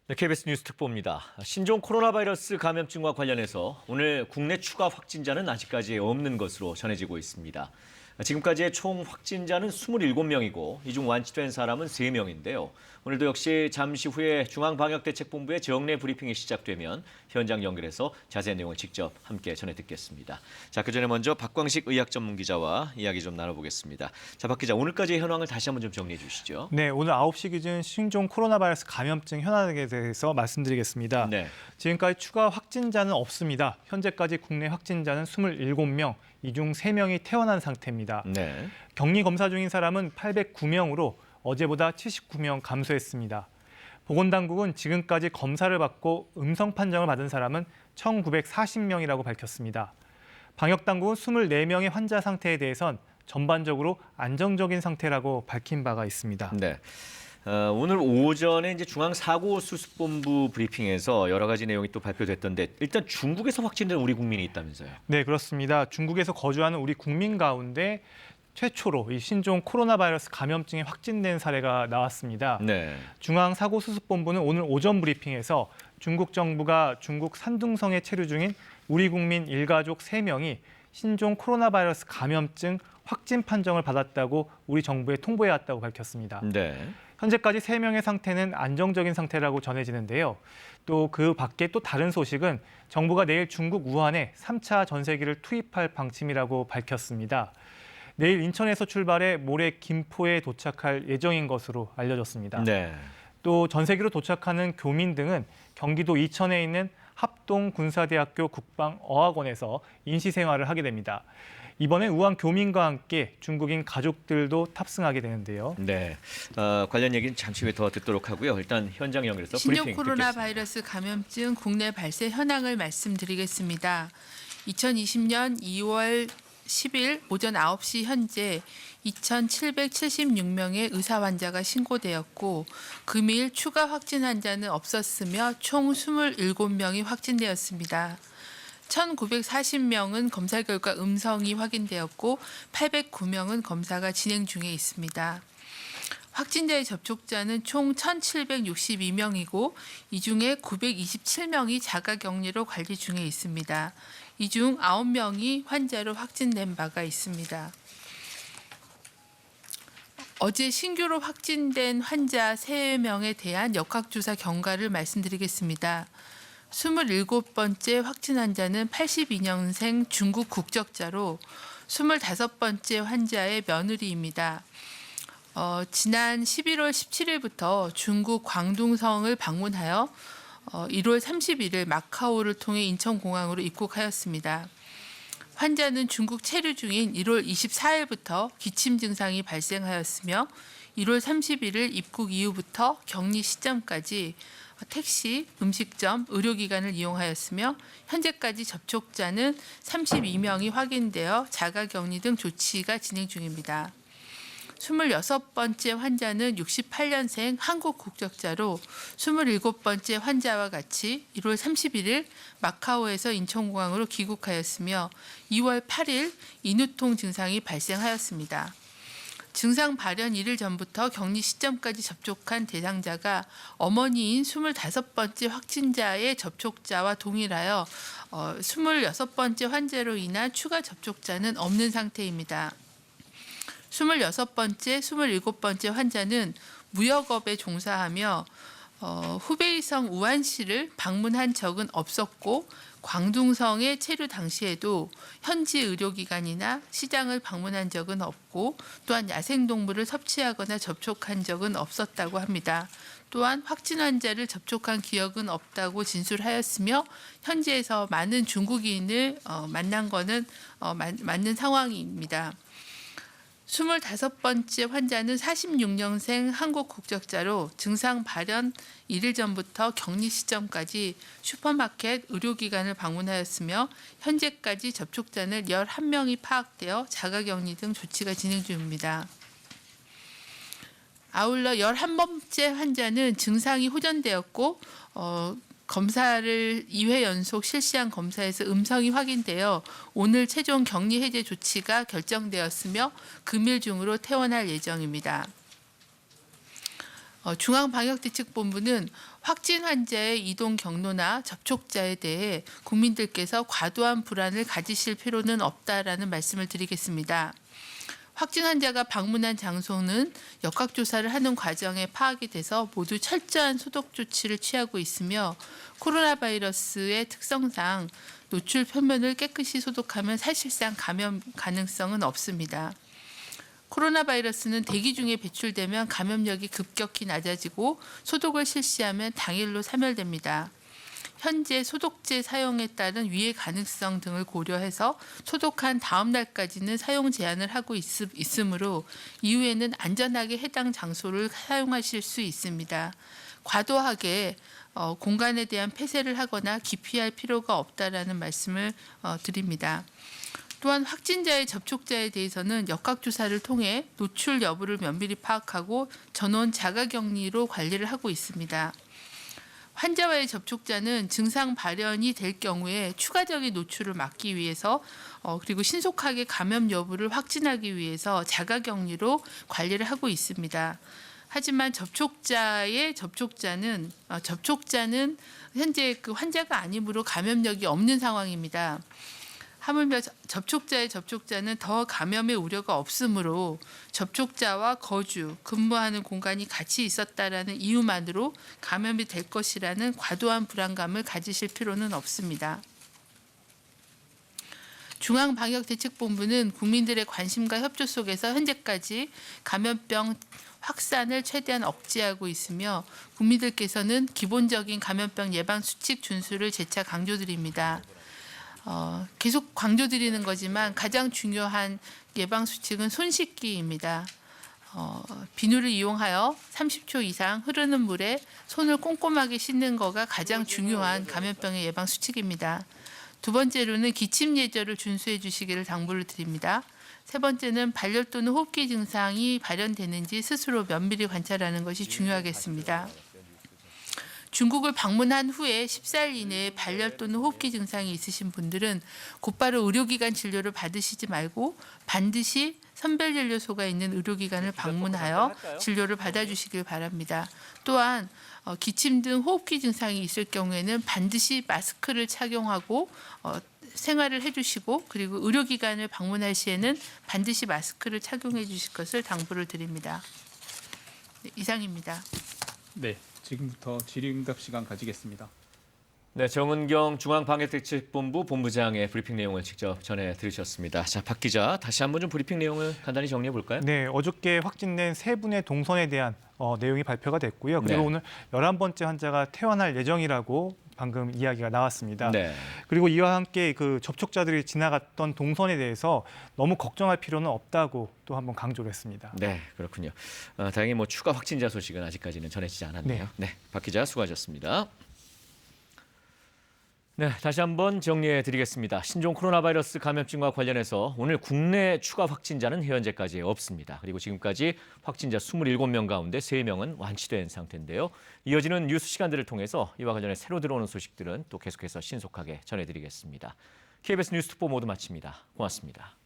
네, KBS 뉴스 특보입니다. 신종 코로나 바이러스 감염증과 관련해서 오늘 국내 추가 확진자는 아직까지 없는 것으로 전해지고 있습니다. 지금까지의 총 확진자는 27명이고 이 중 완치된 사람은 3명인데요. 오늘도 역시 잠시 후에 중앙방역대책본부의 정례 브리핑이 시작되면 현장 연결해서 자세한 내용을 직접 함께 전해 듣겠습니다. 자, 그전에 먼저 박광식 의학전문기자와 이야기 좀 나눠보겠습니다. 자, 박 기자, 오늘까지의 현황을 다시 한번 좀 정리해 주시죠. 네, 오늘 9시 기준 신종 코로나 바이러스 감염증 현황에 대해서 말씀드리겠습니다. 네. 지금까지 추가 확진자는 없습니다. 현재까지 국내 확진자는 27명, 이 중 3명이 퇴원한 상태입니다. 네. 격리 검사 중인 사람은 809명으로 어제보다 79명 감소했습니다. 보건당국은 지금까지 검사를 받고 음성 판정을 받은 사람은 1,940명이라고 밝혔습니다. 방역당국은 24명의 환자 상태에 대해선 전반적으로 안정적인 상태라고 밝힌 바가 있습니다. 네. 오늘 오전에 이제 중앙사고수습본부 브리핑에서 여러 가지 내용이 또 발표됐던데 일단 중국에서 확진된 우리 국민이 있다면서요? 네, 그렇습니다. 중국에서 거주하는 우리 국민 가운데 최초로 이 신종 코로나 바이러스 감염증이 확진된 사례가 나왔습니다. 네. 중앙사고수습본부는 오늘 오전 브리핑에서 중국 정부가 중국 산둥성에 체류 중인 우리 국민 일가족 3명이 신종 코로나 바이러스 감염증 확진 판정을 받았다고 우리 정부에 통보해왔다고 밝혔습니다. 네. 현재까지 3명의 상태는 안정적인 상태라고 전해지는데요. 또 그 밖에 또 다른 소식은 정부가 내일 중국 우한에 3차 전세기를 투입할 방침이라고 밝혔습니다. 내일 인천에서 출발해 모레 김포에 도착할 예정인 것으로 알려졌습니다. 네. 또 전세기로 도착하는 교민 등은 경기도 이천에 있는 합동군사대학교 국방어학원에서 인시생활을 하게 됩니다. 이번엔 우한 교민과 함께 중국인 가족들도 탑승하게 되는데요. 네. 관련 얘기는 잠시 후에 더 듣도록 하고요. 일단 현장 연결해서 신종 브리핑 코로나 듣겠습니다. 바이러스 감염증 국내 발생 현황을 말씀드리겠습니다. 2020년 2월 10일 오전 9시 현재 2,776명의 의사 환자가 신고되었고 금일 추가 확진 환자는 없었으며 총 27명이 확진되었습니다. 1,940명은 검사 결과 음성이 확인되었고 809명은 검사가 진행 중에 있습니다. 확진자의 접촉자는 총 1,762명이고 이 중에 927명이 자가격리로 관리 중에 있습니다. 이 중 9명이 환자로 확진된 바가 있습니다. 어제 신규로 확진된 환자 3명에 대한 역학조사 경과를 말씀드리겠습니다. 27번째 확진 환자는 82년생 중국 국적자로 25번째 환자의 며느리입니다. 지난 11월 17일부터 중국 광둥성을 방문하여 1월 31일 마카오를 통해 인천공항으로 입국하였습니다. 환자는 중국 체류 중인 1월 24일부터 기침 증상이 발생하였으며 1월 31일 입국 이후부터 격리 시점까지 택시, 음식점, 의료기관을 이용하였으며 현재까지 접촉자는 32명이 확인되어 자가격리 등 조치가 진행 중입니다. 26번째 환자는 68년생 한국 국적자로 27번째 환자와 같이 1월 31일 마카오에서 인천공항으로 귀국하였으며 2월 8일 인후통 증상이 발생하였습니다. 증상 발현 1일 전부터 격리 시점까지 접촉한 대상자가 어머니인 25번째 확진자의 접촉자와 동일하여 26번째 환자로 인한 추가 접촉자는 없는 상태입니다. 26번째, 27번째 환자는 무역업에 종사하며 후베이성 우한시를 방문한 적은 없었고 광둥성에 체류 당시에도 현지 의료기관이나 시장을 방문한 적은 없고 또한 야생동물을 섭취하거나 접촉한 적은 없었다고 합니다. 또한 확진 환자를 접촉한 기억은 없다고 진술하였으며 현지에서 많은 중국인을 만난 것은 맞는 상황입니다. 25번째 환자는 46년생 한국 국적자로 증상 발현 1일 전부터 격리 시점까지 슈퍼마켓 의료기관을 방문하였으며 현재까지 접촉자는 11명이 파악되어 자가격리 등 조치가 진행 중입니다. 아울러 11번째 환자는 증상이 호전되었고 검사를 2회 연속 실시한 검사에서 음성이 확인되어 오늘 최종 격리 해제 조치가 결정되었으며 금일 중으로 퇴원할 예정입니다. 중앙방역대책본부는 확진 환자의 이동 경로나 접촉자에 대해 국민들께서 과도한 불안을 가지실 필요는 없다라는 말씀을 드리겠습니다. 확진 환자가 방문한 장소는 역학조사를 하는 과정에 파악이 돼서 모두 철저한 소독 조치를 취하고 있으며 코로나 바이러스의 특성상 노출 표면을 깨끗이 소독하면 사실상 감염 가능성은 없습니다. 코로나 바이러스는 대기 중에 배출되면 감염력이 급격히 낮아지고 소독을 실시하면 당일로 사멸됩니다. 현재 소독제 사용에 따른 위해 가능성 등을 고려해서 소독한 다음 날까지는 사용 제한을 하고 있으므로 이후에는 안전하게 해당 장소를 사용하실 수 있습니다. 과도하게 공간에 대한 폐쇄를 하거나 기피할 필요가 없다라는 말씀을 드립니다. 또한 확진자의 접촉자에 대해서는 역학조사를 통해 노출 여부를 면밀히 파악하고 전원 자가격리로 관리를 하고 있습니다. 환자와의 접촉자는 증상 발현이 될 경우에 추가적인 노출을 막기 위해서 그리고 신속하게 감염 여부를 확진하기 위해서 자가격리로 관리를 하고 있습니다. 하지만 접촉자는 현재 그 환자가 아니므로 감염력이 없는 상황입니다. 하물며 접촉자의 접촉자는 더 감염의 우려가 없으므로 접촉자와 거주, 근무하는 공간이 같이 있었다라는 이유만으로 감염이 될 것이라는 과도한 불안감을 가지실 필요는 없습니다. 중앙방역대책본부는 국민들의 관심과 협조 속에서 현재까지 감염병 확산을 최대한 억제하고 있으며 국민들께서는 기본적인 감염병 예방 수칙 준수를 재차 강조드립니다. 계속 강조드리는 거지만 가장 중요한 예방 수칙은 손 씻기입니다. 비누를 이용하여 30초 이상 흐르는 물에 손을 꼼꼼하게 씻는 거가 가장 중요한 감염병의 예방 수칙입니다. 두 번째로는 기침 예절을 준수해 주시기를 당부를 드립니다. 세 번째는 발열 또는 호흡기 증상이 발현되는지 스스로 면밀히 관찰하는 것이 중요하겠습니다. 중국을 방문한 후에 14일 이내에 발열 또는 호흡기 증상이 있으신 분들은 곧바로 의료기관 진료를 받으시지 말고 반드시 선별진료소가 있는 의료기관을 방문하여 진료를 받아주시길 바랍니다. 또한 기침 등 호흡기 증상이 있을 경우에는 반드시 마스크를 착용하고 생활을 해주시고 그리고 의료기관을 방문할 시에는 반드시 마스크를 착용해 주실 것을 당부를 드립니다. 네, 이상입니다. 네, 지금부터 질의응답 시간 가지겠습니다. 네, 정은경 중앙방역대책본부 본부장의 브리핑 내용을 직접 전해 들으셨습니다. 자, 박 기자, 다시 한번 좀 브리핑 내용을 간단히 정리해 볼까요? 네, 어저께 확진된 세 분의 동선에 대한 내용이 발표가 됐고요. 그리고 네. 오늘 11번째 환자가 퇴원할 예정이라고 방금 이야기가 나왔습니다. 네. 그리고 이와 함께 그 접촉자들이 지나갔던 동선에 대해서 너무 걱정할 필요는 없다고 또 한번 강조를 했습니다. 네, 그렇군요. 다행히 뭐 추가 확진자 소식은 아직까지는 전해지지 않았네요. 네, 박 기자 수고하셨습니다. 네, 다시 한번 정리해 드리겠습니다. 신종 코로나 바이러스 감염증과 관련해서 오늘 국내 추가 확진자는 현재까지 없습니다. 그리고 지금까지 확진자 27명 가운데 3명은 완치된 상태인데요. 이어지는 뉴스 시간들을 통해서 이와 관련해 새로 들어오는 소식들은 또 계속해서 신속하게 전해드리겠습니다. KBS 뉴스특보 모두 마칩니다. 고맙습니다.